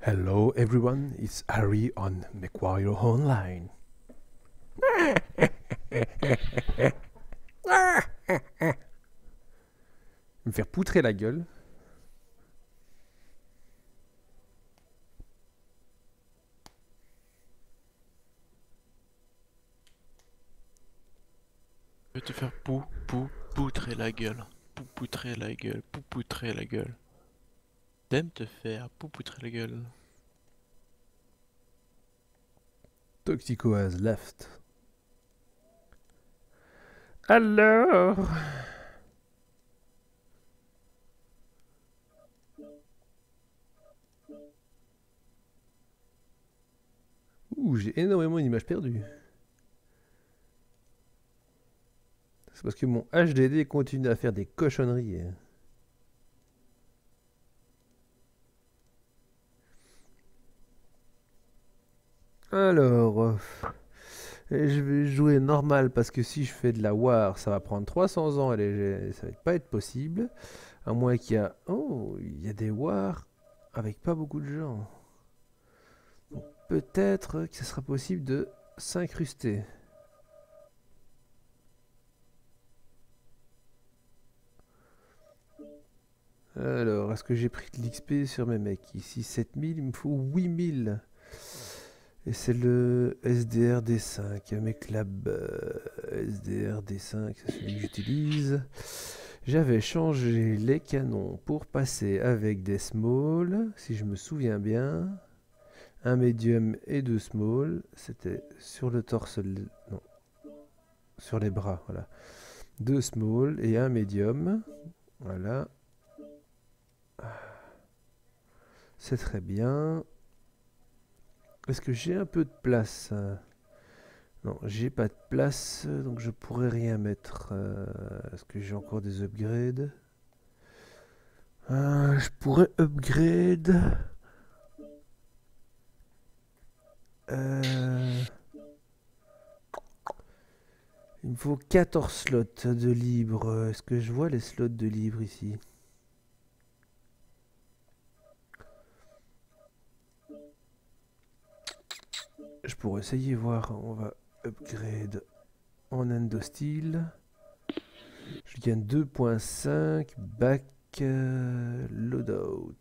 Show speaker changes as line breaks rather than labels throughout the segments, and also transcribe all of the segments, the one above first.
Hello everyone, it's Harry on Macquarie Online. Me faire poutrer la gueule.
Je vais te faire poutrer la gueule. Poutrer la gueule. Poutrer la gueule. T'aimes te faire poutrer la gueule.
Toxico has left. Alors Ouh, j'ai énormément d'images perdues. C'est parce que mon HDD continue à faire des cochonneries. Alors, je vais jouer normal parce que si je fais de la war, ça va prendre 300 ans et ça va pas être possible. À moins qu'il y a... Oh, il y a des wars avec pas beaucoup de gens. Donc peut-être que ce sera possible de s'incruster. Alors, est-ce que j'ai pris de l'XP sur mes mecs? Ici 7000, il me faut 8000. Et c'est le SDR D5, Meclab SDR D5, c'est celui que j'utilise. J'avais changé les canons pour passer avec des small, si je me souviens bien. Un medium et deux small, c'était sur le torse, non, sur les bras, voilà. Deux small et un medium, voilà. C'est très bien. Est-ce que j'ai un peu de place? Non, j'ai pas de place, donc je pourrais rien mettre. Est-ce que j'ai encore des upgrades? Je pourrais upgrade. Il me faut 14 slots de libre. Est-ce que je vois les slots de libre ici? Je pourrais essayer voir. On va upgrade en endostyle. Je gagne 2.5 back loadout.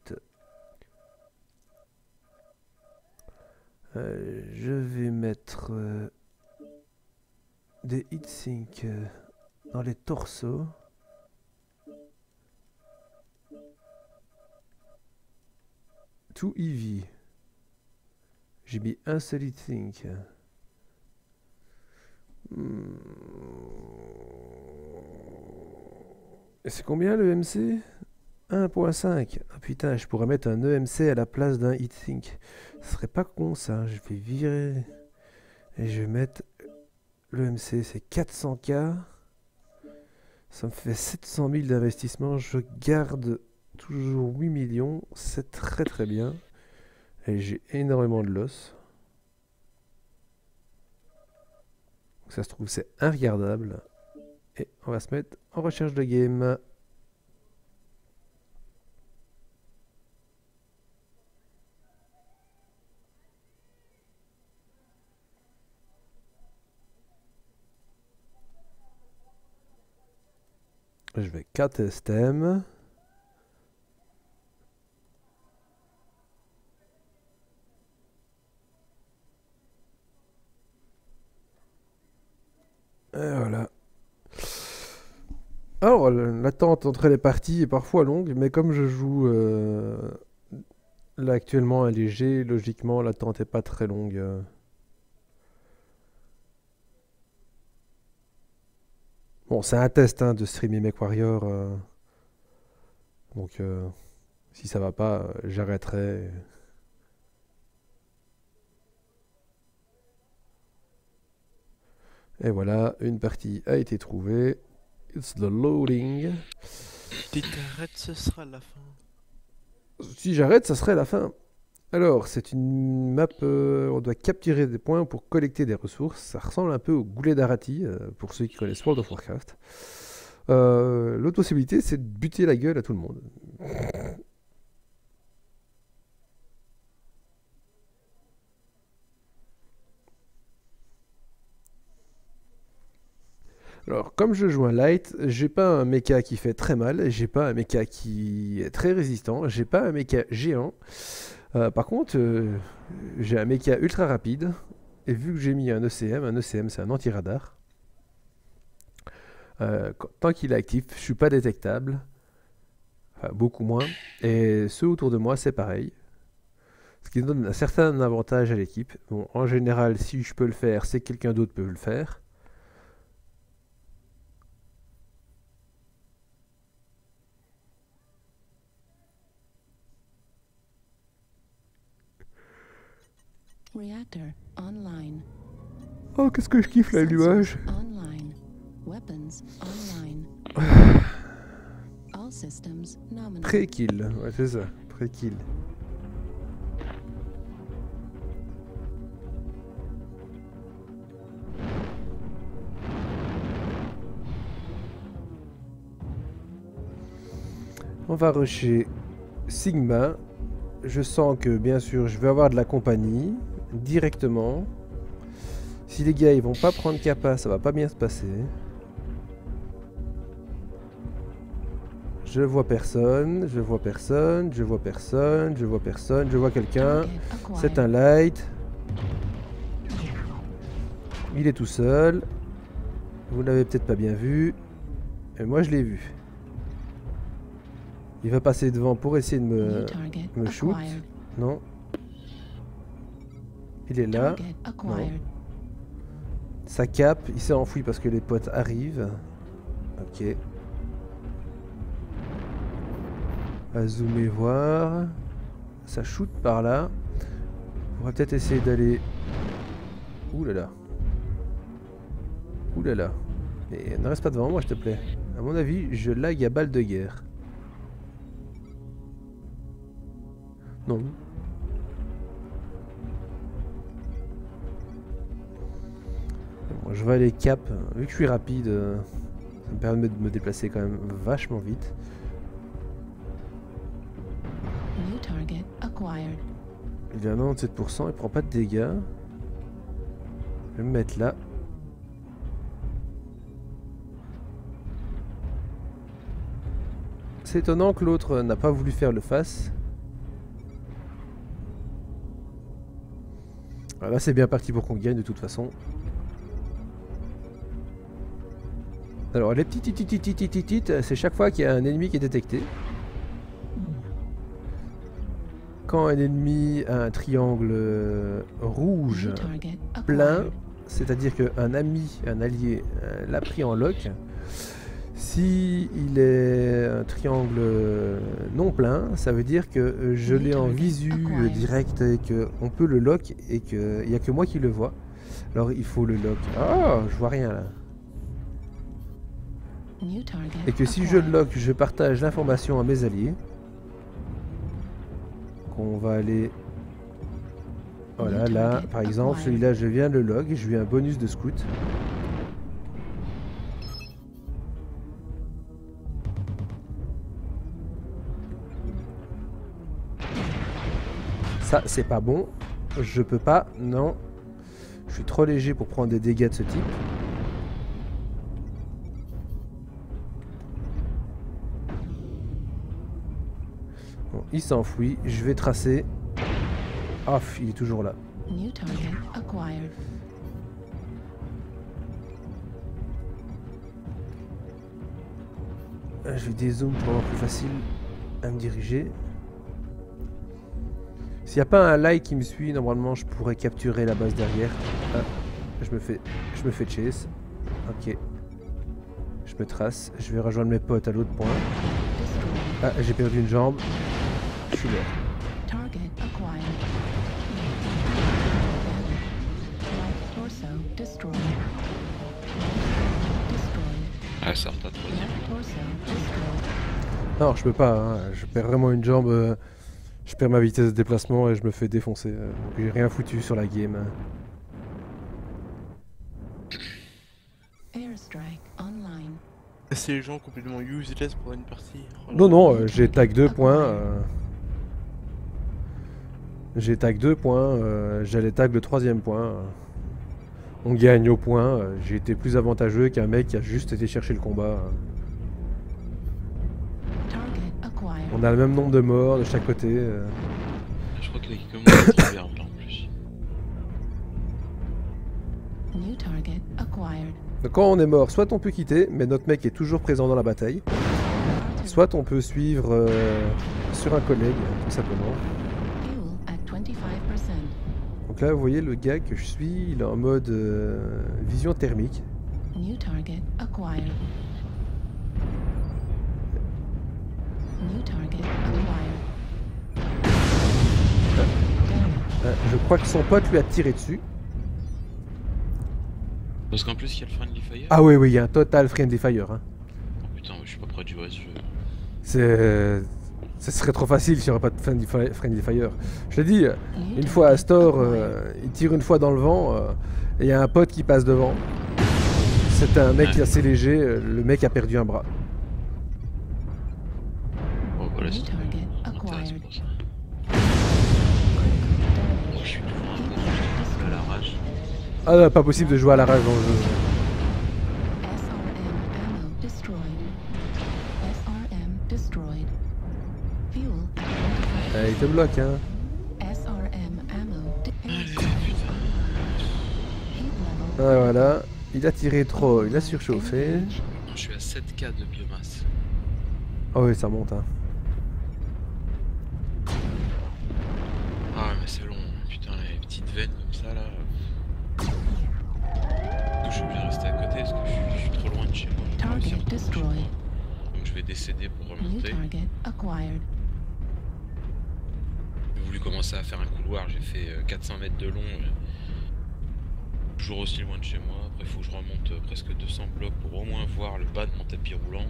Je vais mettre des heatsink dans les torsos. Tout heavy. J'ai mis un seul heatsink. Et c'est combien le MC? 1.5. Ah putain, je pourrais mettre un EMC à la place d'un heatsink. Ce serait pas con ça. Je vais virer. Et je vais mettre l'EMC. C'est 400K. Ça me fait 700 000 d'investissement. Je garde toujours 8 millions. C'est très très bien. Et j'ai énormément de loss. Donc ça se trouve, c'est inregardable. Et on va se mettre en recherche de game. Je vais 4 STM. Et voilà. Alors, l'attente entre les parties est parfois longue, mais comme je joue là actuellement un léger, logiquement l'attente est pas très longue. Bon, c'est un test hein, de streamer MechWarrior. Donc, si ça va pas, j'arrêterai. Et voilà, une partie a été trouvée. It's the loading.
Si t'arrêtes, ce sera la fin.
Si j'arrête, ça serait la fin. Alors, c'est une map, on doit capturer des points pour collecter des ressources. Ça ressemble un peu au goulet d'Arati, pour ceux qui connaissent World of Warcraft. L'autre possibilité, c'est de buter la gueule à tout le monde. Alors, comme je joue un light, j'ai pas un mecha qui fait très mal, j'ai pas un mecha qui est très résistant, j'ai pas un mecha géant. Par contre, j'ai un mecha ultra rapide, et vu que j'ai mis un ECM c'est un anti-radar, tant qu'il est actif, je suis pas détectable, enfin beaucoup moins, et ceux autour de moi c'est pareil. Ce qui donne un certain avantage à l'équipe. Bon, en général, si je peux le faire, c'est que quelqu'un d'autre peut le faire.
Reactor online.
Oh, qu'est-ce que je kiffe la nuage.
Online. Weapons online. All systems nominal.
Pré-kill, ouais c'est ça, pré-kill. On va rusher Sigma. Je sens que bien sûr je vais avoir de la compagnie directement. Si les gars ils vont pas prendre Kappa, ça va pas bien se passer. Je vois personne, je vois personne, je vois personne, je vois personne, je vois quelqu'un. C'est un light. Il est tout seul. Vous l'avez peut-être pas bien vu. Et moi je l'ai vu. Il va passer devant pour essayer de me shoot. Non. Il est là. Non. Ça cap. Il s'est enfoui parce que les potes arrivent. Ok. On va zoomer voir. Ça shoot par là. On va peut-être essayer d'aller... Ouh là là. Ouh là là. Mais ne reste pas devant moi, s'il te plaît. À mon avis, je lag à balle de guerre. Non. Bon, je vais aller cap. Vu que je suis rapide, ça me permet de me déplacer quand même vachement vite.
New target acquired.
Il est à 97%, il prend pas de dégâts. Je vais me mettre là. C'est étonnant que l'autre n'a pas voulu faire le face. Alors là c'est bien parti pour qu'on gagne de toute façon. Alors les petits c'est chaque fois qu'il y a un ennemi qui est détecté. Quand un ennemi a un triangle rouge plein, c'est-à-dire qu'un ami, un allié l'a pris en lock. Si il est un triangle non plein, ça veut dire que je l'ai en visu direct et qu'on peut le lock et qu'il n'y a que moi qui le vois. Alors il faut le lock. Oh, je vois rien là. Et que si je le lock, je partage l'information à mes alliés. On va aller... Voilà, là, par exemple, celui-là, je viens de le log et je lui ai un bonus de scout. Ça, c'est pas bon. Je peux pas, non. Je suis trop léger pour prendre des dégâts de ce type. Bon, il s'enfuit. Je vais tracer. Ah, il est toujours là.
New target acquired.
Je vais dézoom pour avoir plus facile à me diriger. S'il n'y a pas un light qui me suit, normalement je pourrais capturer la base derrière. Ah, je me fais chase. Ok. Je me trace. Je vais rejoindre mes potes à l'autre point. Ah, j'ai perdu une jambe. Je suis là.
Target acquired. Right torso destroyed.
Ah, ça me t'a trop dit.
Left torso destroyed.
Non, je peux pas. Hein. Je perds vraiment une jambe. Je perds ma vitesse de déplacement et je me fais défoncer. Donc j'ai rien foutu sur la game.
Airstrike online.
C'est les gens complètement useless pour une partie. Oh là
Non,
là.
non, j'ai tag 2 points. J'ai tag 2 points. J'allais tag le 3e point. On gagne au point. J'ai été plus avantageux qu'un mec qui a juste été chercher le combat.
Target acquired.
On a le même nombre de morts de chaque côté.
Je crois que les commandes sont bien là en plus.
New target acquired.
Donc quand on est mort, soit on peut quitter, mais notre mec est toujours présent dans la bataille.
Artillery.
Soit on peut suivre sur un collègue, tout simplement.
Fuel at 25%.
Donc là, vous voyez le gars que je suis, il est en mode vision thermique.
New target acquired. New target acquired. Damage.
Je crois que son pote lui a tiré dessus.
Parce qu'en plus, il y a le friendly fire.
Ah oui, oui, il y a un total friendly fire. Hein.
Oh putain, je suis pas près du jeu.
Ce serait trop facile s'il n'y aurait pas de friendly fire. Je l'ai dit,
New
une fois à
target
Store,
acquired.
il tire une fois dans le vent et il y a un pote qui passe devant. C'était un mec
Ouais.
assez léger, le mec a perdu un bras.
Oh voilà,
New
c'est
target
intéressant
acquired.
pour ça.
Critical
Moi,
damage.
je suis toujours un peu à la rage.
Ah non, pas possible de jouer à la rage dans le jeu.
SRM ammo destroyed. SRM destroyed. Fuel at 25%.
Il te bloque, hein.
SRM ammo
Allez,
destroyed.
putain.
Heat level.
Ah, voilà, il a tiré trop, il a surchauffé.
Je suis à 7K de biomasse.
Ah oui, ça monte, hein.
Ah, mais c'est long. Putain, les petites veines comme ça là. Je suis obligé de rester à côté parce que je suis trop loin de chez moi. Je peux pas réussir à
Target
retourner chez moi.
destroyed.
Donc je vais décéder pour
New
remonter.
target acquired.
J'ai voulu commencer à faire un couloir, j'ai fait 400 mètres de long. Toujours aussi loin de chez moi. Après, il faut que je remonte presque 200 blocs pour au moins voir le bas de mon tapis roulant.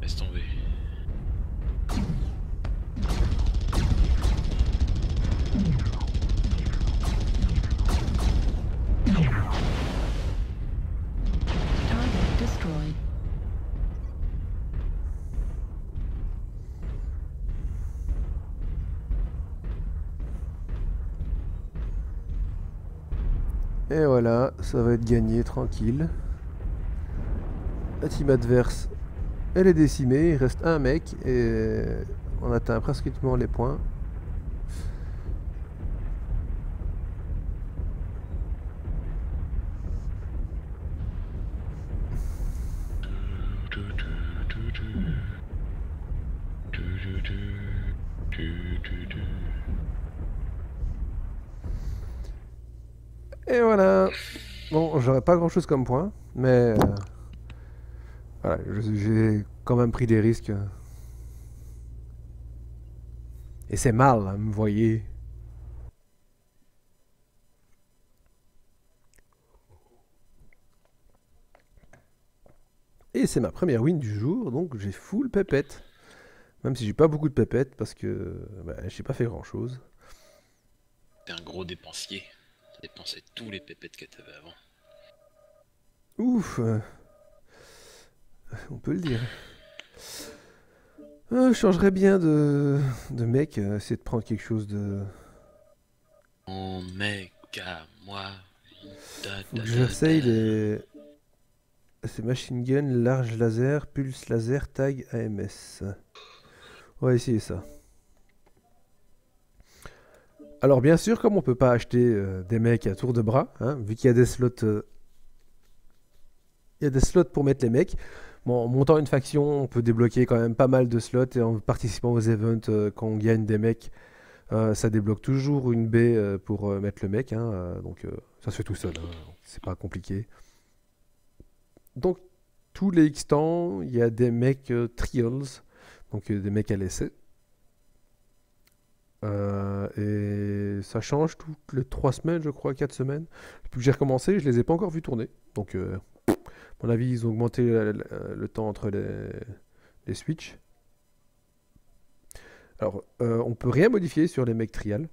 Laisse tomber.
Target destroyed.
Et voilà, ça va être gagné tranquille. La team adverse, elle est décimée, il reste un mec et on atteint pratiquement les points. Et voilà. Bon, j'aurais pas grand chose comme point, mais voilà, j'ai quand même pris des risques. Et c'est mal, hein, vous voyez. Et c'est ma première win du jour, donc j'ai full pépette. Même si j'ai pas beaucoup de pépettes parce que j'ai pas fait grand chose.
T'es un gros dépensier. T'as dépensé tous les pépettes que t'avais avant.
Ouf, on peut le dire. Je changerais bien de mec, essayer de prendre quelque chose de...
Mon mec à moi.
Faut que j'essaye les... C'est machine gun, large laser, pulse laser, tag, AMS. On va essayer ça. Alors bien sûr, comme on peut pas acheter des mecs à tour de bras, hein, vu qu'il y a des slots... il y a des slots pour mettre les mecs. Bon, en montant une faction, on peut débloquer quand même pas mal de slots et en participant aux events, quand on gagne des mecs, ça débloque toujours une baie pour mettre le mec. Hein, donc ça se fait tout seul, hein, c'est pas compliqué. Donc tous les X temps, il y a des mecs trials, donc des mecs à l'essai. Et ça change toutes les 3 semaines, je crois, 4 semaines. Depuis que j'ai recommencé, je les ai pas encore vus tourner. Donc, à mon avis, ils ont augmenté le temps entre les switches. Alors, on peut rien modifier sur les mecs trial.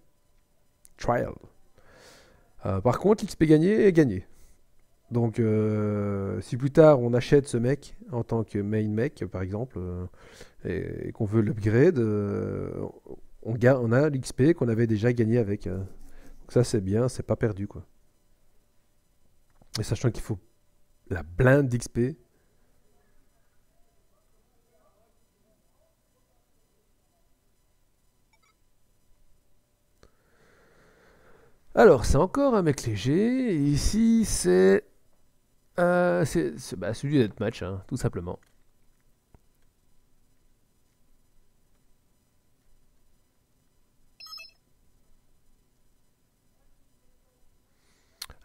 Par contre, l'XP gagné est gagné. Donc, si plus tard on achète ce mec en tant que main mec, par exemple, et qu'on veut l'upgrade, on a l'XP qu'on avait déjà gagné avec. Donc ça c'est bien, c'est pas perdu quoi. Et sachant qu'il faut la blinde d'XP. Alors, c'est encore un mec léger. Et ici, c'est celui d'être match, hein, tout simplement.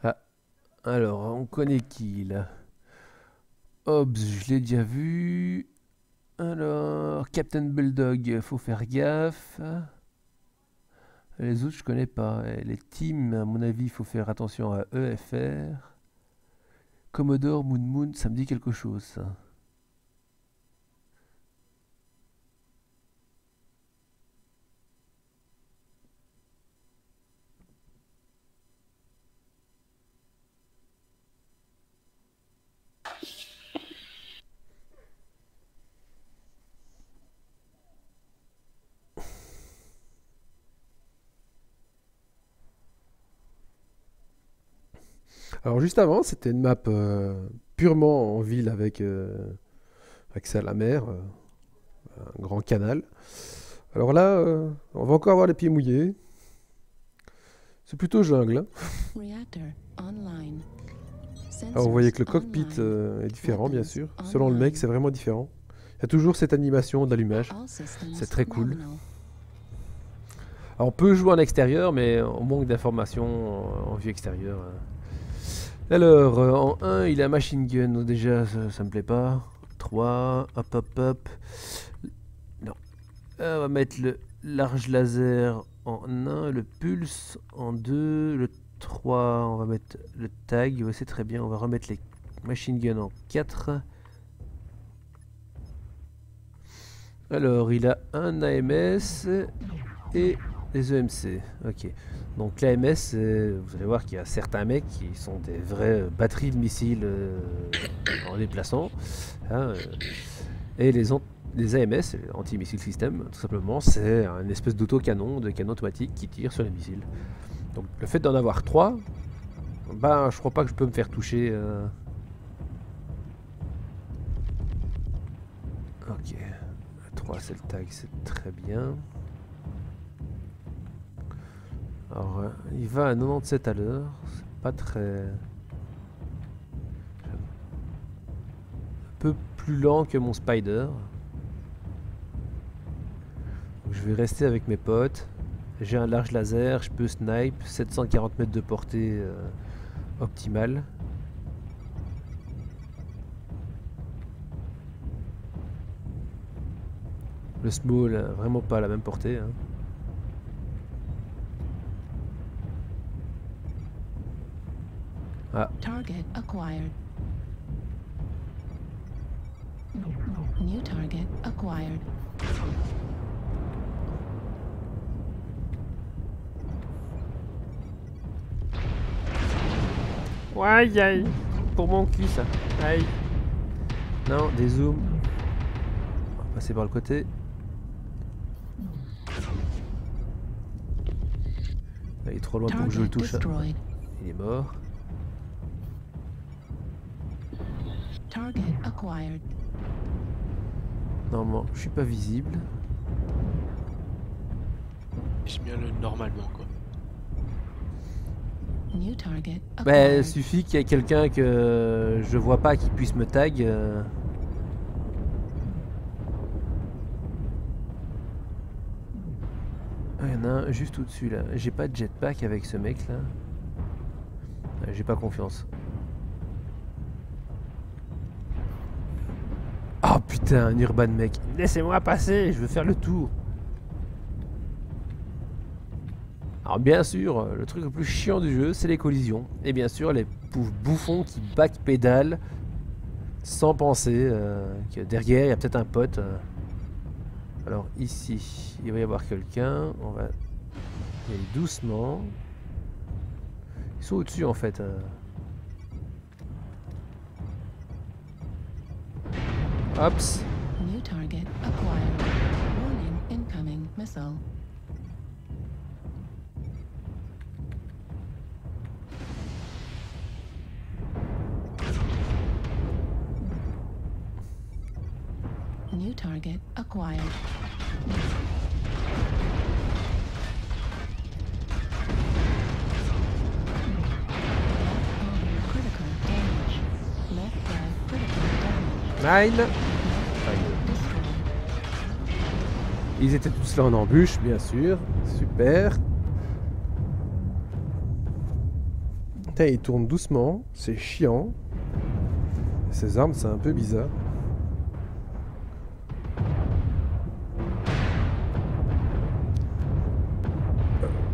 Ah, alors, on connaît qui là? Hobbs, je l'ai déjà vu. Alors, Captain Bulldog, faut faire gaffe. Les autres, je connais pas. Et les teams, à mon avis, il faut faire attention à EFR. Commodore, Moon Moon, ça me dit quelque chose, ça. Alors, juste avant, c'était une map purement en ville avec accès à la mer, un grand canal. Alors là, on va encore avoir les pieds mouillés. C'est plutôt jungle, hein.
Reactor online.
Alors vous voyez que le
Sensors
cockpit
online.
est différent, bien sûr.
Weapons
Selon le mec,
online.
c'est vraiment différent. Il y a toujours cette animation d'allumage.
All systems
C'est très cool.
nominal.
Alors on peut jouer en extérieur, mais on manque d'informations en vue extérieure, hein. Alors, en 1, il a machine gun. Donc déjà, ça me plaît pas. 3, hop, hop, hop. Non. On va mettre le large laser en 1, le pulse en 2, le 3, on va mettre le tag. Ouais, c'est très bien. On va remettre les machine gun en 4. Alors, il a un AMS et des EMC. Ok. Donc l'AMS, vous allez voir qu'il y a certains mecs qui sont des vraies batteries de missiles en déplaçant, hein, et les AMS, anti-missile system, tout simplement, c'est un espèce d'autocanon, de canon automatique qui tire sur les missiles. Donc le fait d'en avoir 3, ben, je crois pas que je peux me faire toucher. Ok. 3 c'est le tag, c'est très bien. Alors, il va à 97 à l'heure, c'est pas très... Un peu plus lent que mon Spider. Donc, je vais rester avec mes potes. J'ai un large laser, je peux snipe, 740 mètres de portée optimale. Le small, vraiment pas à la même portée, hein. Ah,
Target acquired. New target acquired.
aïe aïe, pour mon cul ça, aïe. Non, des zooms. On va passer par le côté. Là, il est trop loin pour que je le
Target
touche.
destroyed.
Il est mort.
Target acquired.
Normalement, je suis pas visible.
Il se met le normalement quoi.
New target
Bah,
acquired.
il suffit qu'il y ait quelqu'un que je vois pas qui puisse me tag. Ah, il y en a un juste au-dessus là. J'ai pas de jetpack avec ce mec là. J'ai pas confiance. Oh putain, un urban mec. Laissez-moi passer, je veux faire le tour. Alors bien sûr, le truc le plus chiant du jeu, c'est les collisions. Et bien sûr, les pauvres bouffons qui backpédalent sans penser que derrière, il y a peut-être un pote. Alors ici, il va y avoir quelqu'un. On va y aller doucement. Ils sont au-dessus en fait. Hops.
New target acquired. Warning, incoming missile. Target acquired. Critical damage. Left drive critical damage.
Nine.
Destroyed.
Ils étaient tous là en embûche, bien sûr. Super. Putain, ils tournent doucement. C'est chiant. Ces armes, c'est un peu bizarre.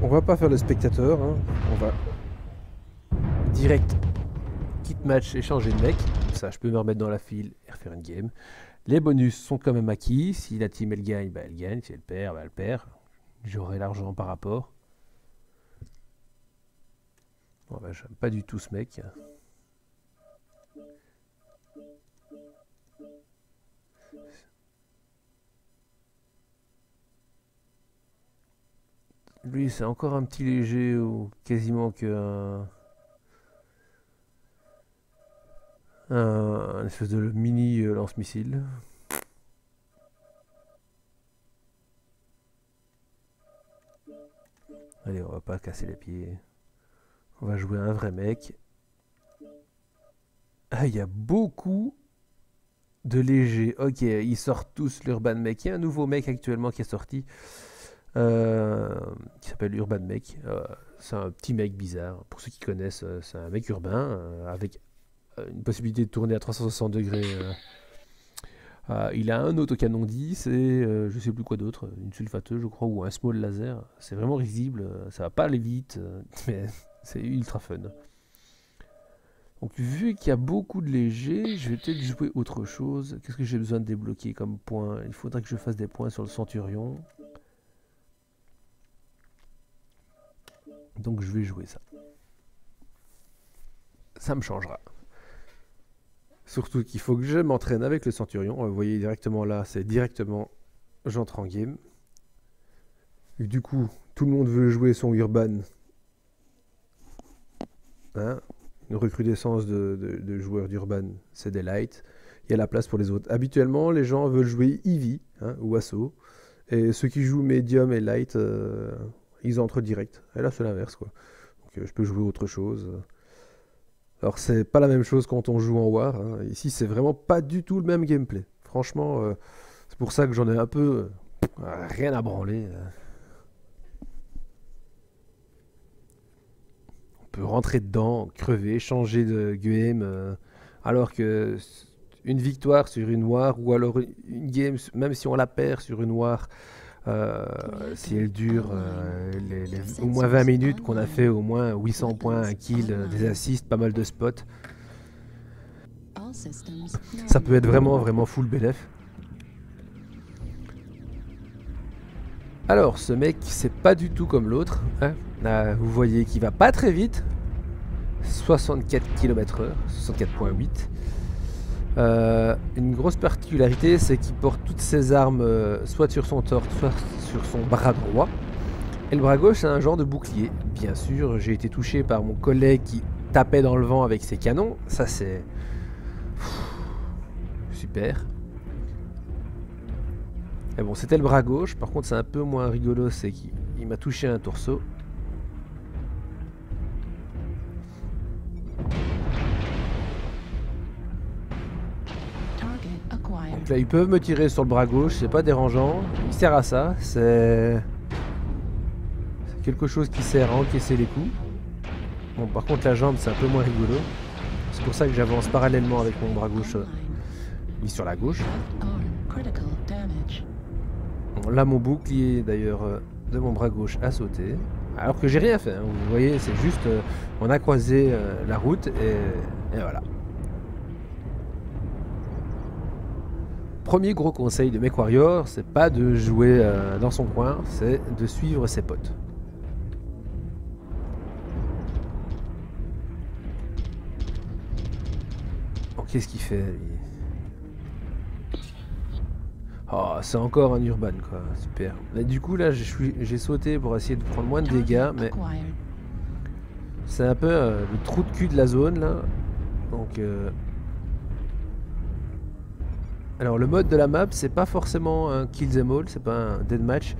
On va pas faire le spectateur, hein. On va direct kit match échanger de mec. Comme ça, je peux me remettre dans la file et refaire une game. Les bonus sont quand même acquis. Si la team elle gagne, bah elle gagne. Si elle perd, bah elle perd. J'aurai l'argent par rapport. Bon, bah, j'aime pas du tout ce mec. Lui, c'est encore un petit léger ou quasiment que un espèce de mini lance-missile. Allez, on va pas casser les pieds. On va jouer un vrai mec. Ah, il y a beaucoup de légers. Ok, ils sortent tous l'Urban Mech. Il y a un nouveau mec actuellement qui est sorti. Qui s'appelle Urban Mech. C'est un petit mec bizarre. Pour ceux qui connaissent, c'est un mec urbain avec une possibilité de tourner à 360 degrés. Il a un autocanon 10 et je sais plus quoi d'autre, une sulfateuse je crois ou un small laser. C'est vraiment risible, ça va pas aller vite, mais c'est ultra fun. Donc vu qu'il y a beaucoup de légers, je vais peut-être jouer autre chose. Qu'est-ce que j'ai besoin de débloquer comme point? Il faudrait que je fasse des points sur le Centurion. Donc je vais jouer ça. Ça me changera. Surtout qu'il faut que je m'entraîne avec le Centurion. Vous voyez directement là, c'est directement j'entre en game. Et du coup, tout le monde veut jouer son Urban. Hein, une recrudescence de joueurs d'Urban, c'est des lights. Il y a la place pour les autres. Habituellement, les gens veulent jouer Eevee ou Assaut. Et ceux qui jouent Medium et Light, ils entrent direct. Et là, c'est l'inverse, quoi. Donc, je peux jouer autre chose. Alors, c'est pas la même chose quand on joue en War. Hein. Ici, c'est vraiment pas du tout le même gameplay. Franchement, c'est pour ça que j'en ai un peu rien à branler. On peut rentrer dedans, crever, changer de game. Alors que une victoire sur une War, ou alors une game, même si on la perd sur une War, si elle dure au moins 20 minutes, qu'on a fait au moins 800 points, un kill, des assists, pas mal de spots, ça peut être vraiment full BLF. Alors ce mec c'est pas du tout comme l'autre, hein. Là, vous voyez qu'il va pas très vite, 64 km/h, 64.8. Une grosse particularité, c'est qu'il porte toutes ses armes soit sur son torse, soit sur son bras droit. Et le bras gauche, c'est un genre de bouclier. Bien sûr, j'ai été touché par mon collègue qui tapait dans le vent avec ses canons. Ça, c'est super. Et bon, c'était le bras gauche. Par contre, c'est un peu moins rigolo, c'est qu'il m'a touché un torseau. Donc là, ils peuvent me tirer sur le bras gauche, c'est pas dérangeant. Il sert à ça, c'est quelque chose qui sert à encaisser les coups. Bon, par contre, la jambe, c'est un peu moins rigolo. C'est pour ça que j'avance parallèlement avec mon bras gauche mis sur la gauche. Bon, là, mon bouclier, d'ailleurs, de mon bras gauche a sauté. Alors que j'ai rien fait, hein. Vous voyez, c'est juste, on a croisé la route et voilà. Premier gros conseil de MechWarrior, c'est pas de jouer dans son coin, c'est de suivre ses potes. Bon, qu'est-ce qu'il fait lui? Oh, c'est encore un Urban quoi, super. Mais du coup là j'ai sauté pour essayer de prendre moins de dégâts, mais c'est un peu le trou de cul de la zone là. Donc Alors le mode de la map, c'est pas forcément un kill them all, c'est pas un deathmatch.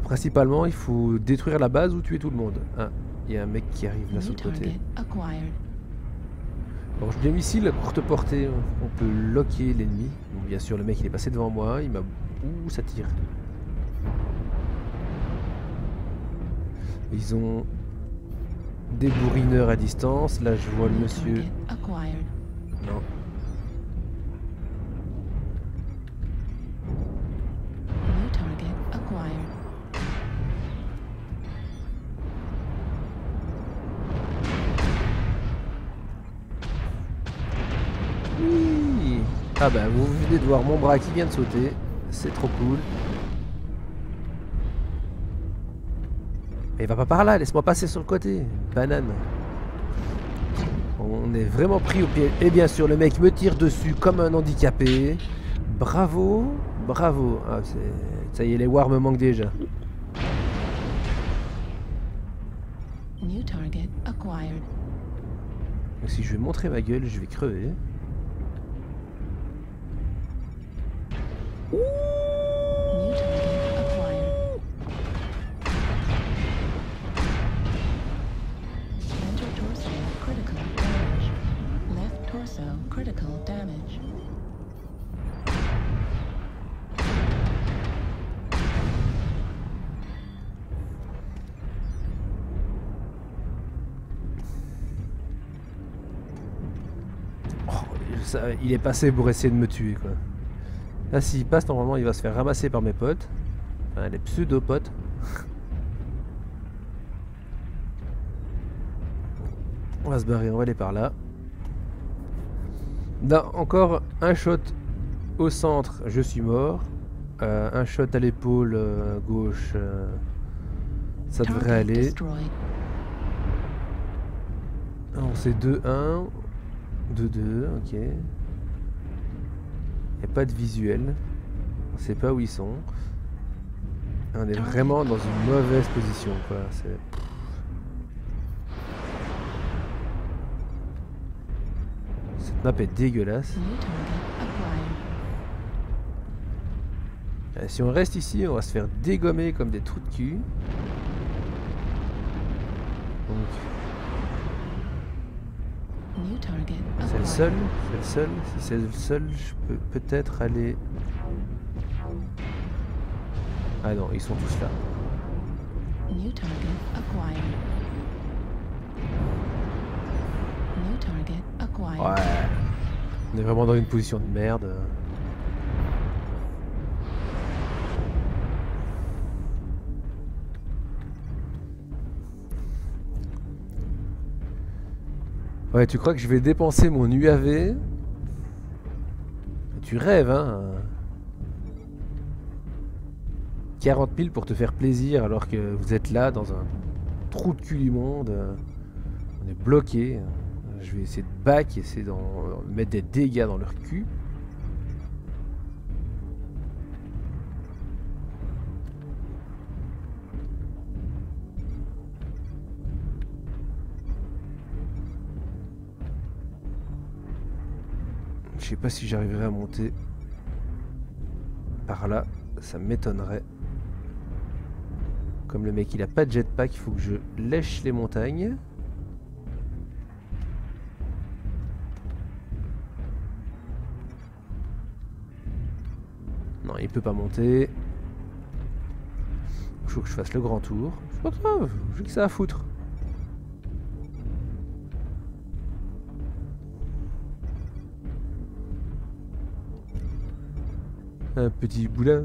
Principalement, il faut détruire la base ou tuer tout le monde. Ah, il y a un mec qui arrive là sur
New
le côté.
target acquired.
Alors j'ai des missiles à courte portée, on peut locker l'ennemi. Bon, bien sûr, le mec il est passé devant moi, il m'a... Ouh, ça tire. Ils ont des bourrineurs à distance. Là, je vois le
New
monsieur...
target acquired.
Non.
New target acquired.
Oui. Ah bah, vous venez de voir mon bras qui vient de sauter. C'est trop cool. Mais va pas par là, laisse-moi passer sur le côté. Banane. On est vraiment pris au pied. Et bien sûr, le mec me tire dessus comme un handicapé. Bravo, bravo. Ah, ça y est, les wars me manquent déjà.
New target acquired.
Donc si je vais montrer ma gueule, je vais crever.
New target acquired. Center torso critical damage. Left torso critical damage.
Oh, il est passé pour essayer de me tuer, quoi. Là, s'il passe, normalement, il va se faire ramasser par mes potes. Enfin, les pseudo-potes. On va se barrer, on va aller par là. Là, encore un shot au centre, je suis mort. Un shot à l'épaule gauche, ça devrait
Target
aller.
destroyed.
On c'est 2-1, 2-2, ok. Il n'y a pas de visuel. On sait pas où ils sont. On est vraiment dans une mauvaise position, quoi. Cette map est dégueulasse.
New target acquired.
Si on reste ici, on va se faire dégommer comme des trous de cul. Donc,
New target
c'est le
acquired.
seul, c'est le seul. Si c'est le seul, je peux peut-être aller... Ah non, ils sont tous là.
New target acquired. New target acquired.
Ouais. On est vraiment dans une position de merde. Ouais, tu crois que je vais dépenser mon UAV? Tu rêves, hein? 40 000 pour te faire plaisir alors que vous êtes là dans un trou de cul du monde. On est bloqué. Je vais essayer de back, essayer de mettre des dégâts dans leur cul. Je sais pas si j'arriverai à monter par là, ça m'étonnerait. Comme le mec il a pas de jetpack, il faut que je lèche les montagnes. Non, il peut pas monter. Il faut que je fasse le grand tour. C'est pas grave, j'ai que ça à foutre. Un petit boulin.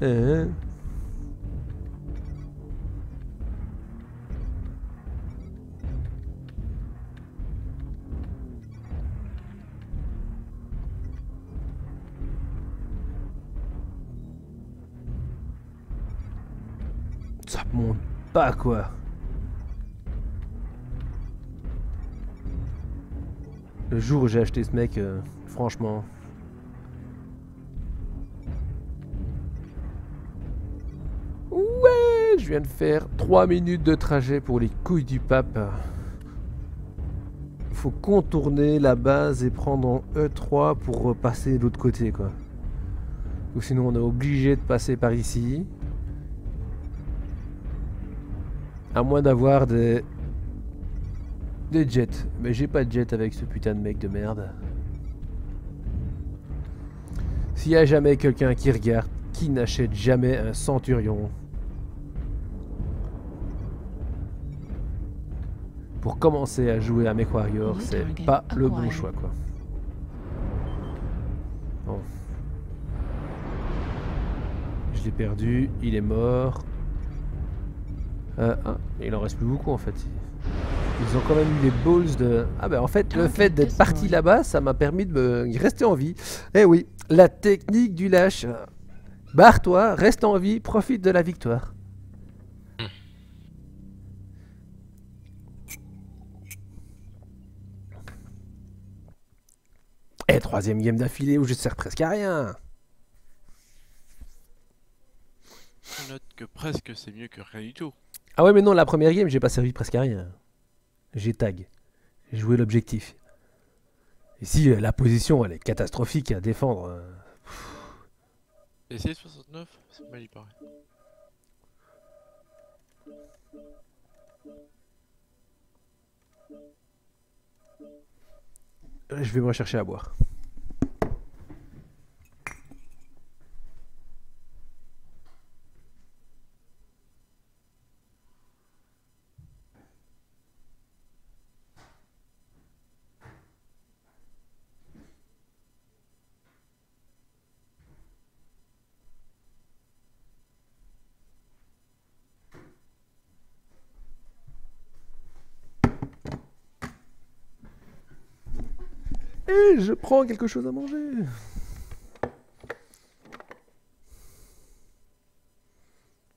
Hein. Ça monte pas, quoi. Le jour où j'ai acheté ce mec, franchement... Ouais, je viens de faire 3 minutes de trajet pour les couilles du pape. Il faut contourner la base et prendre en E3 pour repasser de l'autre côté, quoi. Ou sinon on est obligé de passer par ici. À moins d'avoir des jets. Mais j'ai pas de jet avec ce putain de mec de merde. S'il y a jamais quelqu'un qui regarde, qui n'achète jamais un Centurion pour commencer à jouer à MechWarrior, c'est pas le bon choix quoi. Bon. Je l'ai perdu, il est mort. Il en reste plus beaucoup en fait. Ils ont quand même eu les balls de... Ah ben en fait, le fait d'être parti là-bas, ça m'a permis de me rester en vie. Eh oui, la technique du lâche. Barre-toi, reste en vie, profite de la victoire. Et troisième game d'affilée où je sers presque à rien.
Je note que presque c'est mieux que rien du tout.
Ah ouais mais non, la première game j'ai pas servi presque à rien. J'ai tag. J'ai joué l'objectif. Ici la position elle est catastrophique à défendre.
Et c'est 69, c'est mal y paraît.
Je vais me rechercher à boire. Et je prends quelque chose à manger.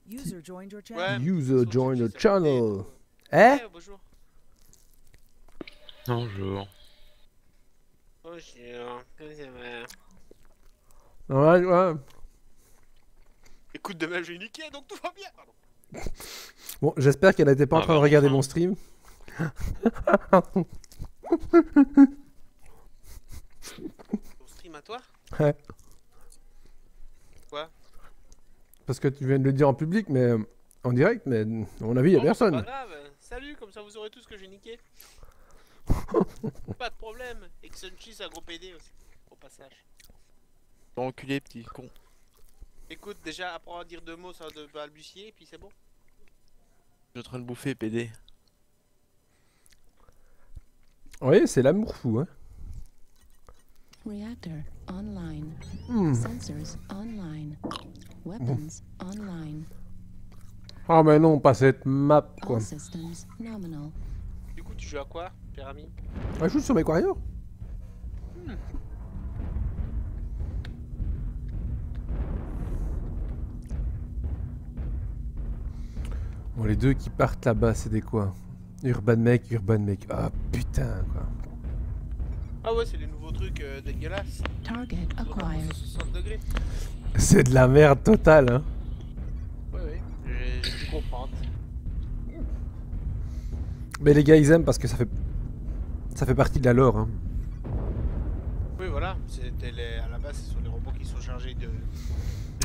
User joined your channel.
Ouais,
User
sur
join
Twitch,
the
ça
channel.
fait-
Hein?
Ouais, bonjour.
Bonjour.
Bonjour. Comment ça va?
Ouais, ouais.
Écoute, demain je vais niquer, donc tout va bien. Pardon.
Bon, j'espère qu'elle n'était pas en
Ah
train de
bah,
regarder
enfin.
mon stream.
Ton stream à toi?
Ouais.
Quoi?
Parce que tu viens de le dire en public, mais en direct, mais à mon avis, il n'y a
Oh,
personne.
C'est pas grave. Salut, comme ça vous aurez tout ce que j'ai niqué. Pas de problème. Et que Sunchi c'est un gros PD aussi. Au passage.
T'as enculé, petit con.
Écoute, déjà apprends à dire deux mots sans de balbutier, et puis c'est bon.
Je suis en train de bouffer, PD.
Oui, c'est l'amour fou, hein.
Reactor online.
Hmm.
Sensors online. Weapons online.
Ah mais non, pas cette map, quoi.
All systems nominal.
Du coup, tu joues à quoi, père ami?
Ah, je joue sur MechWarrior. Bon, les deux qui partent là-bas, c'est des quoi? Urban Mech, Urban Mech. Ah putain, quoi.
Ah ouais, c'est les nouveaux trucs dégueulasses.
Target
Tourne à
acquired.
160 degrés.
C'est de la merde totale, hein.
Ouais, ouais. J'ai pu comprendre.
Mais les gars, ils aiment parce que ça fait partie de la lore, hein.
Oui, voilà. C'était à la base, ce sont les robots qui sont chargés de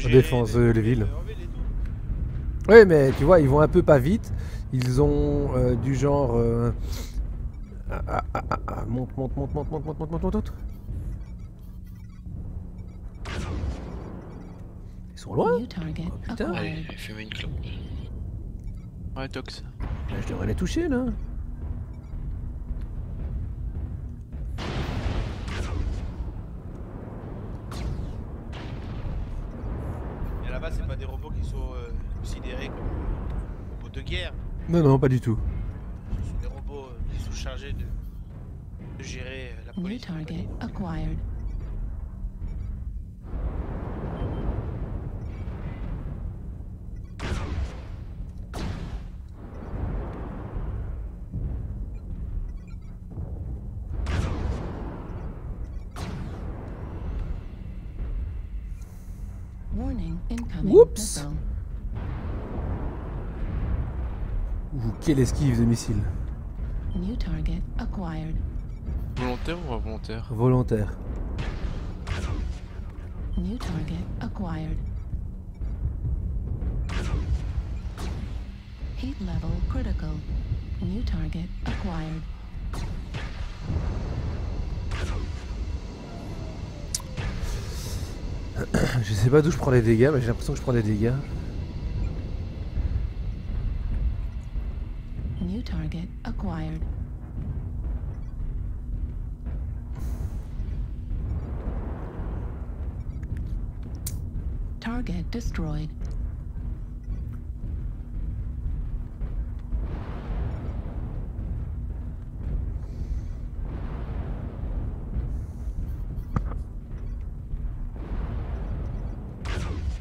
Défense, les villes.
de enlever les tours.
Oui, mais tu vois, ils vont un peu pas vite. Ils ont du genre... monte, monte, monte, monte, monte, monte, monte, monte, monte. Ils sont loin.
New target
Oh, putain.
Allez,
acquired.
fumer une clope. Ouais, Tox.
Là, je devrais les toucher, là.
Et là-bas, c'est pas des robots qui sont considérés comme robots de guerre.
Non, non, pas du tout.
Ce sont des robots qui sont chargés de gérer la
New
police.
target acquired. Warning, incoming
Whoops.
missile.
Ouh, quelle esquive de missile.
New target acquired.
Volontaire ou involontaire?
Volontaire.
New target acquired. Heat level critical. New target acquired.
Je sais pas d'où je prends les dégâts, mais j'ai l'impression que je prends des dégâts.
New target acquired. Target destroyed.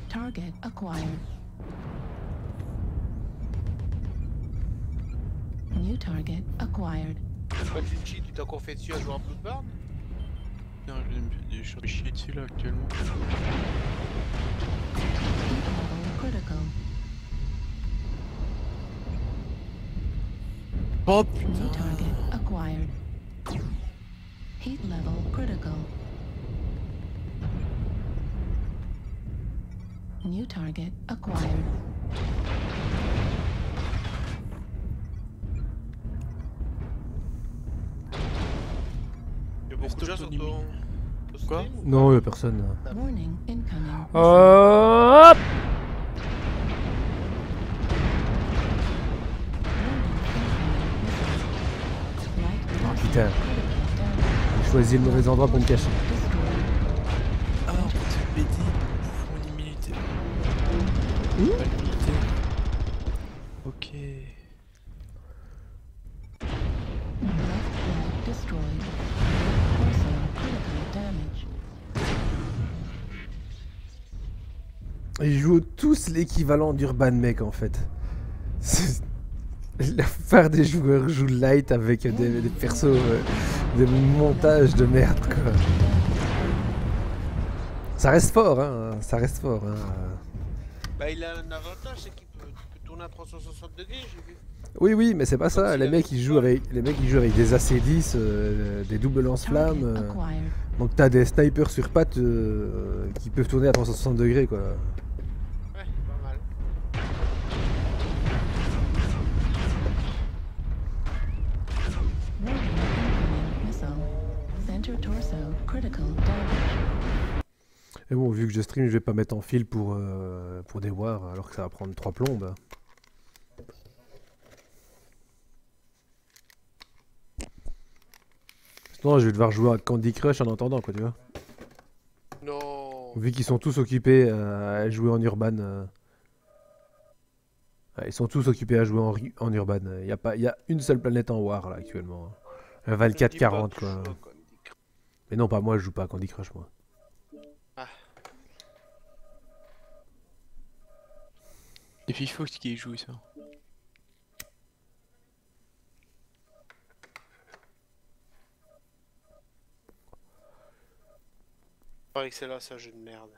Target acquired. New target acquired.
Toi, Junchi, tu t'es encore fait dessus à jouer en Bloodborne?
Putain, je suis chier dessus là actuellement.
Heat level critical.
Oh
New
putain.
target acquired. Heat level critical. New target acquired.
Il y a beaucoup de gens sur ton
Quoi?
stream ou
Non, y'a personne.
Warning incoming.
Hop. Ah putain, j'ai choisi le mauvais endroit pour me cacher.
Ah, c'est BD. Bouffon une immunité. Pas l'immunité. Ok.
Ils jouent tous l'équivalent d'Urban Mech en fait. La plupart des joueurs jouent light avec des persos, des montages de merde quoi. Ça reste fort hein, ça reste fort hein.
Bah, il a un avantage, c'est qu'il peut tourner à 360 degrés, j'ai vu.
Oui oui mais c'est pas ça,
s'il
les
avait
mecs ils jouent avec des AC-10, des doubles lance-flammes. Donc t'as des snipers sur pattes qui peuvent tourner à 360 degrés quoi.
Ouais, pas mal.
Et bon vu que je stream je vais pas mettre en fil pour des wars alors que ça va prendre 3 plombes. Sinon je vais devoir jouer à Candy Crush en attendant quoi tu vois.
Non.
Vu qu'ils sont tous occupés à jouer en urban. Ils sont tous occupés à jouer en urban. Il y a une seule planète en war là actuellement. Un
Ne me dis pas
24-40
que tu
quoi.
joues à Candy Crush.
Mais non pas moi je joue pas à Candy Crush moi.
C'est Fifox qui y joue ça.
Pareil que c'est là, c'est un jeu de merde.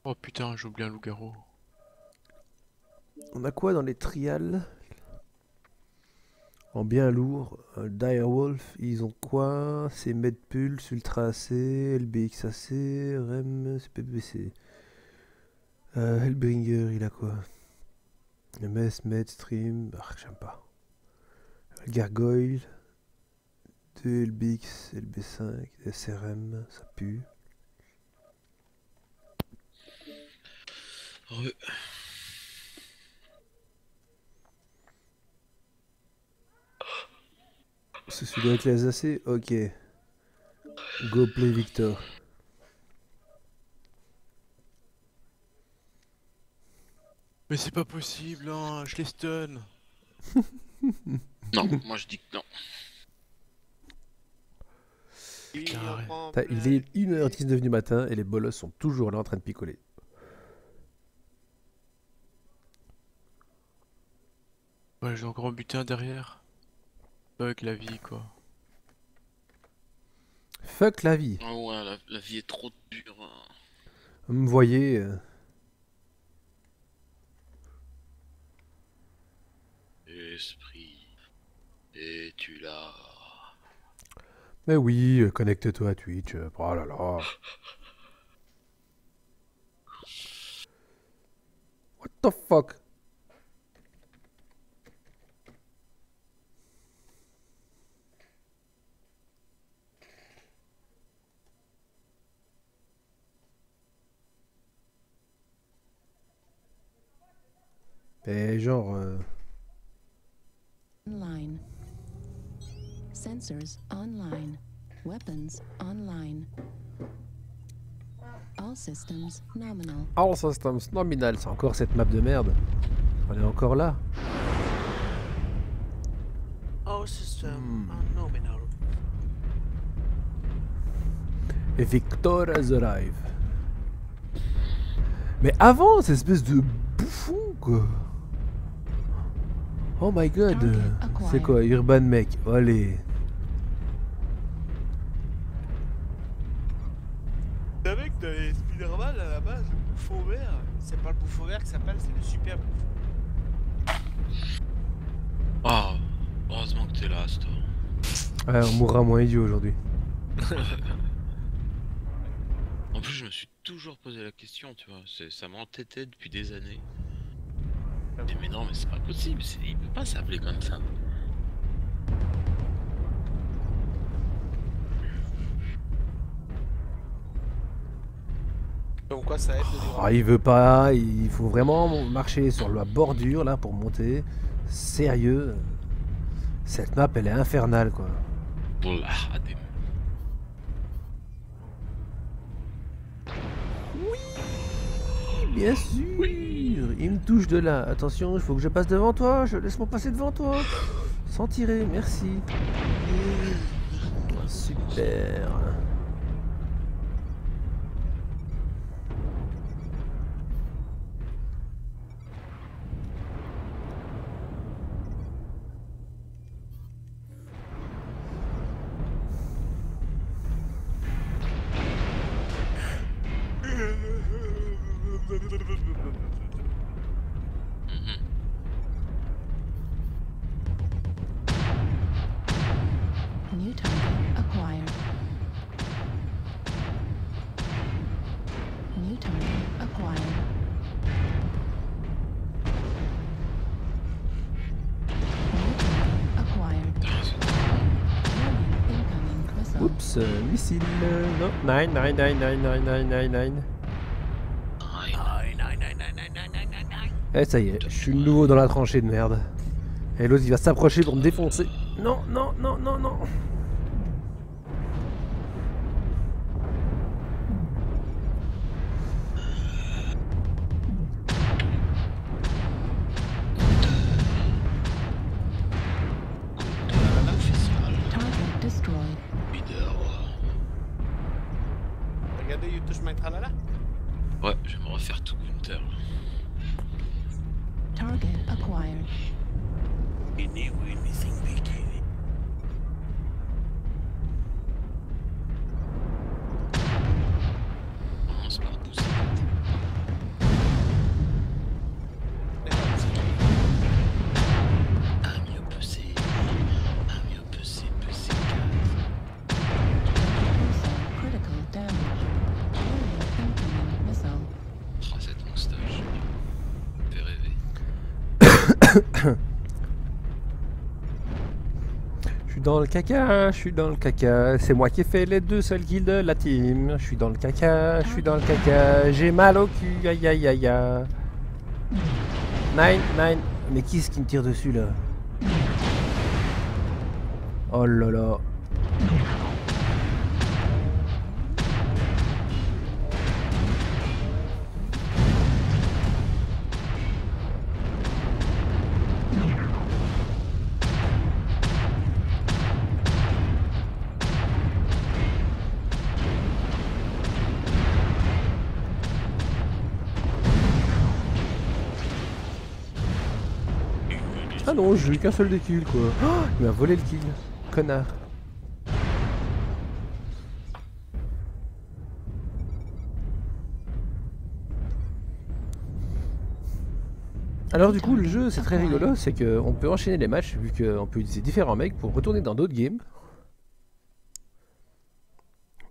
Oh putain, j'ai oublié un loup-garou.
On a quoi dans les trials? En bien lourd, Direwolf, ils ont quoi? C'est Medpulse, Ultra AC, LBX AC, REM, CPBC. Hellbringer, il a quoi? MS, Med, Stream, j'aime pas. Gargoyle, 2 LBX, LB5, SRM, ça pue. C'est celui avec les AC? Ok. Go play Victor.
Mais c'est pas possible, hein, je les stun.
Non, moi je dis que non.
Il est 1h19 du matin et les bolosses sont toujours là en train de picoler.
Ouais, j'ai encore un butin derrière. Fuck la vie quoi.
Fuck la vie.
Ah ouais, la vie est trop dure.
Vous me voyez.
Esprit. Et tu l'as.
Mais oui, connecte-toi à Twitch. Oh là là. What the fuck? Et genre...
Online. Sensors online. Weapons online. All systems nominal.
All systems nominal, c'est encore cette map de merde. On est encore là.
Oh, system nominal.
Et Victor has arrived. Mais avant, cette espèce de bouffon, quoi. Oh my god. C'est quoi, Urban Mech? Allez.
Vous savez que dans les Spider-Man, à la base, le bouffon vert, c'est pas le bouffon vert qui s'appelle, c'est le super bouffon.
Oh, heureusement que t'es là, Astor.
Ouais, on mourra moins idiot aujourd'hui.
En plus, je me suis toujours posé la question, tu vois. Ça m'entêtait depuis des années. Mais non, mais c'est pas possible, il peut pas s'appeler comme ça.
Donc quoi, ça aide de dire...
Ah, il veut pas, il faut vraiment marcher sur la bordure là pour monter. Sérieux. Cette map elle est infernale quoi.
Pour la Hadem.
Bien sûr. Il me touche de là. Attention, il faut que je passe devant toi. Laisse-moi passer devant toi. Sans tirer, merci. Super.
New target acquired. New target acquired. New target acquired. Warning, incoming missile.
Oups, missile. Non. 9, 9, 9, 9, 9, 9, 9, 9. Eh, ça y est, je suis de nouveau dans la tranchée de merde. Et l'autre il va s'approcher pour me défoncer. Non, non, non, non, non.
Target destroyed.
Regardez, il touche main tralala.
Ouais, je vais me refaire tout Gunther.
Target acquired.
Winnie, Winnie, sing bikini.
On commence par pousser. Un mieux pousser. Un mieux pousser, pousser.
Missile critical damage. Warning, incoming missile.
Oh, cette moustache. Fait rêver.
Je suis dans le caca, je suis dans le caca. C'est moi qui ai fait les 2 seuls kills de la team. Je suis dans le caca, je suis dans le caca. J'ai mal au cul, aïe aïe aïe aïe. 9, 9. Mais qui est-ce qui me tire dessus là? Oh là là. Ah non, j'ai eu qu'un seul des kills quoi. Oh, il m'a volé le kill, connard. Alors du coup, le jeu, c'est très rigolo, c'est qu'on peut enchaîner les matchs, vu qu'on peut utiliser différents mecs pour retourner dans d'autres games.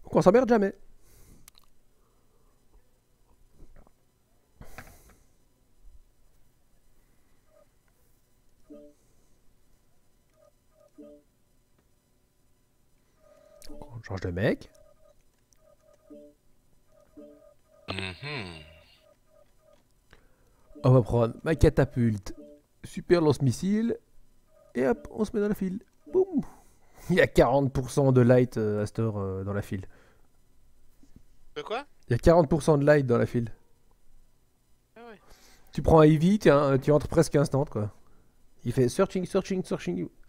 Donc on s'emmerde jamais. On change de mec.
Mhm.
On va prendre ma catapulte, super lance-missile, et hop, on se met dans la file. Boum. Il y a 40% de light à store dans la file.
De quoi?
Il y a 40% de light dans la file.
Ah ouais.
Tu prends Ivy, tu entres presque instant quoi. Il fait searching,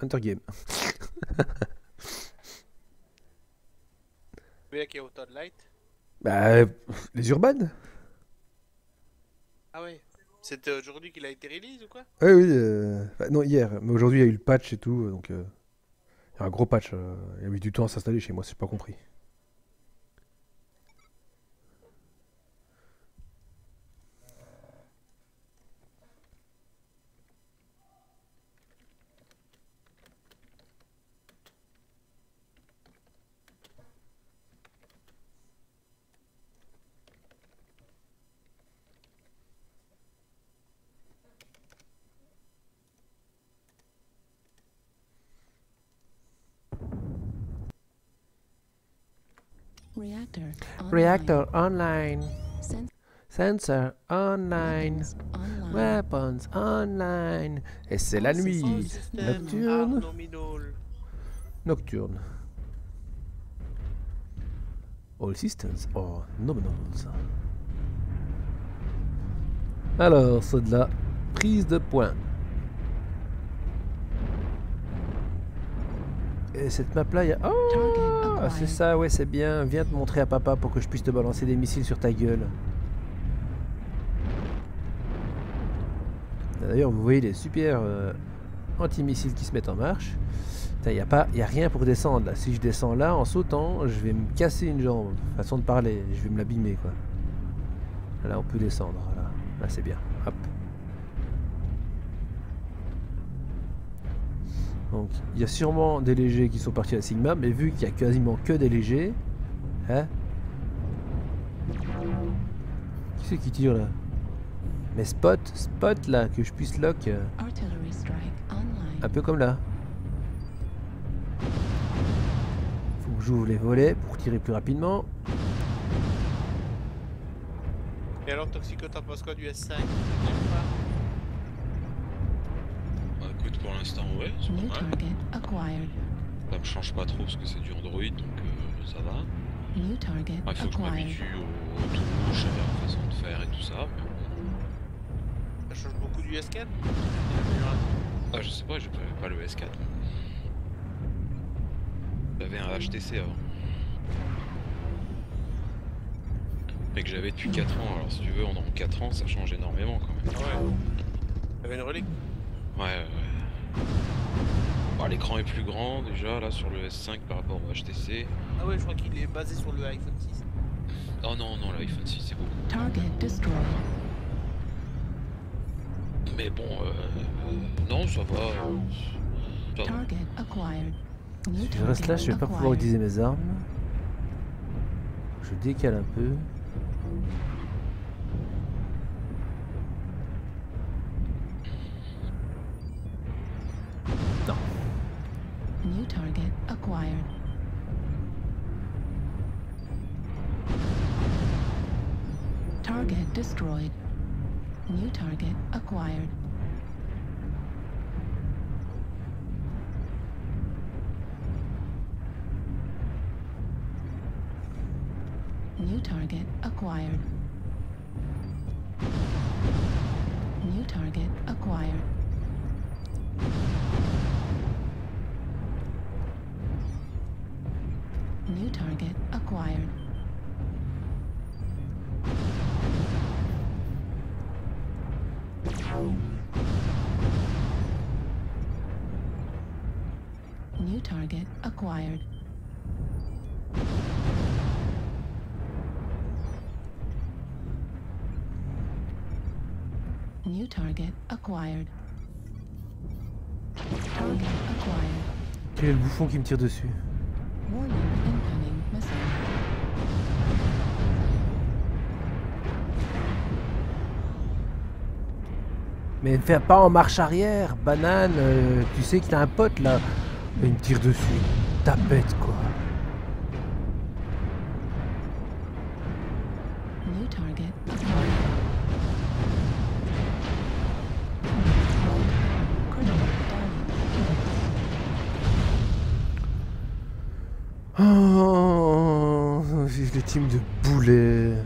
enter game.
Mais qui a autant de light?
Bah, les urbanes.
Ah ouais. C'était aujourd'hui qu'il a été release ou quoi?
Oui, oui, enfin, non, hier, mais aujourd'hui il y a eu le patch et tout, donc il y a un gros patch. Il a mis du temps à s'installer chez moi, c'est pas compris. Reactor online. Sensor online. Weapons online. Et c'est la nuit. Nocturne.
Nominal.
Nocturne. All systems are nominals. Alors, c'est de la prise de points. Et cette map là, il y a... Oh, ah, c'est ça, ouais, c'est bien. Viens te montrer à papa pour que je puisse te balancer des missiles sur ta gueule. D'ailleurs, vous voyez les super anti-missiles qui se mettent en marche. Il n'y a rien pour descendre là. Si je descends là en sautant, je vais me casser une jambe. Façon de parler, je vais me l'abîmer quoi. Là, on peut descendre. Voilà. Là, c'est bien. Hop. Donc, il y a sûrement des légers qui sont partis à Sigma, mais vu qu'il y a quasiment que des légers, hein? Qui c'est qui tire là? Mais spot là, que je puisse lock. Un peu comme là. Faut que j'ouvre les volets pour tirer plus rapidement.
Et alors, Toxico, t'en penses quoi du S5?
Bah écoute, pour l'instant, ouais, c'est pas mal. Ça me change pas trop parce que c'est du Android, donc ça va. Il faut que je m'habitue aux touches, à la façon de faire et tout ça. Mais bon.
Ça change beaucoup du S4?
Ah, je sais pas, j'ai pas le S4. J'avais un HTC avant. Mais que j'avais depuis 4 ans, alors si tu veux, en 4 ans, ça change énormément quand même.
Ouais. T'avais une relique?
Ouais. Bah, l'écran est plus grand déjà là sur le S5 par rapport au HTC.
Ah ouais, je crois qu'il est basé sur le iPhone 6.
Oh non, l'iPhone 6 c'est beaucoup. Mais bon, non, ça va. Ça va.
Si je reste là, je vais pas pouvoir utiliser mes armes. Je décale un peu. Non.
New target acquired. Target destroyed. New target acquired. New target acquired. New target acquired. New target acquired. New target acquired. New target acquired. Target acquired.
Quel est le bouffon qui me tire dessus?
Warning, incoming missile.
Mais ne fais pas en marche arrière, banane. Tu sais qu'il a un pote là. Et il me tire dessus. Tapette quoi.
New target acquired. Critical damage.
Oh, vive les teams de boulets.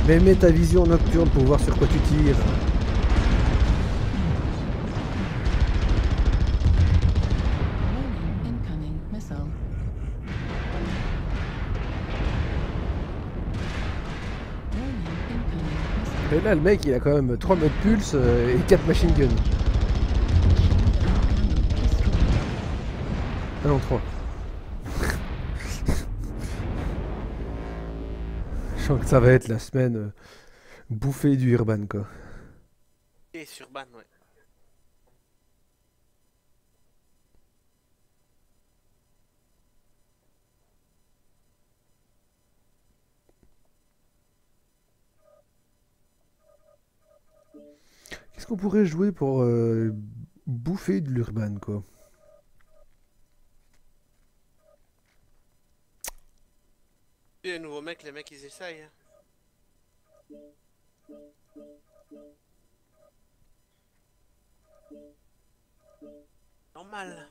Mais mets ta vision nocturne pour voir sur quoi tu tires.
Warning, incoming missile. Warning, incoming missile.
Et là, le mec, il a quand même 3 mètres pulse et 4 machine guns. Ah non, 3. Je sens que ça va être la semaine bouffée du Urban, quoi.
Et sur ban, ouais.
Qu'est-ce qu'on pourrait jouer pour bouffer de l'Urban, quoi?
Et un nouveau mec, les mecs ils essayent. Hein. Normal.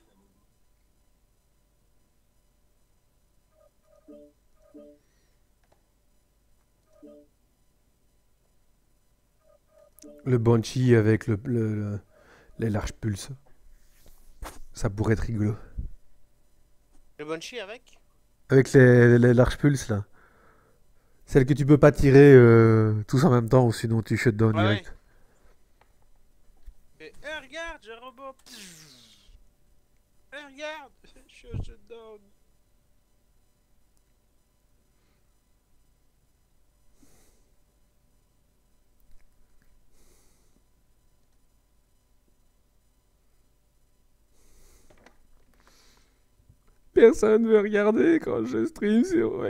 Le Banshee avec les larges pulses. Ça pourrait être rigolo.
Le Banshee avec?
Avec les larges pulses, là. Celles que tu peux pas tirer tous en même temps, ou sinon tu shut down
Ouais,
direct.
Et, regarde, j'ai un robot. Regarde, je suis shut down.
Personne veut regarder quand je stream sur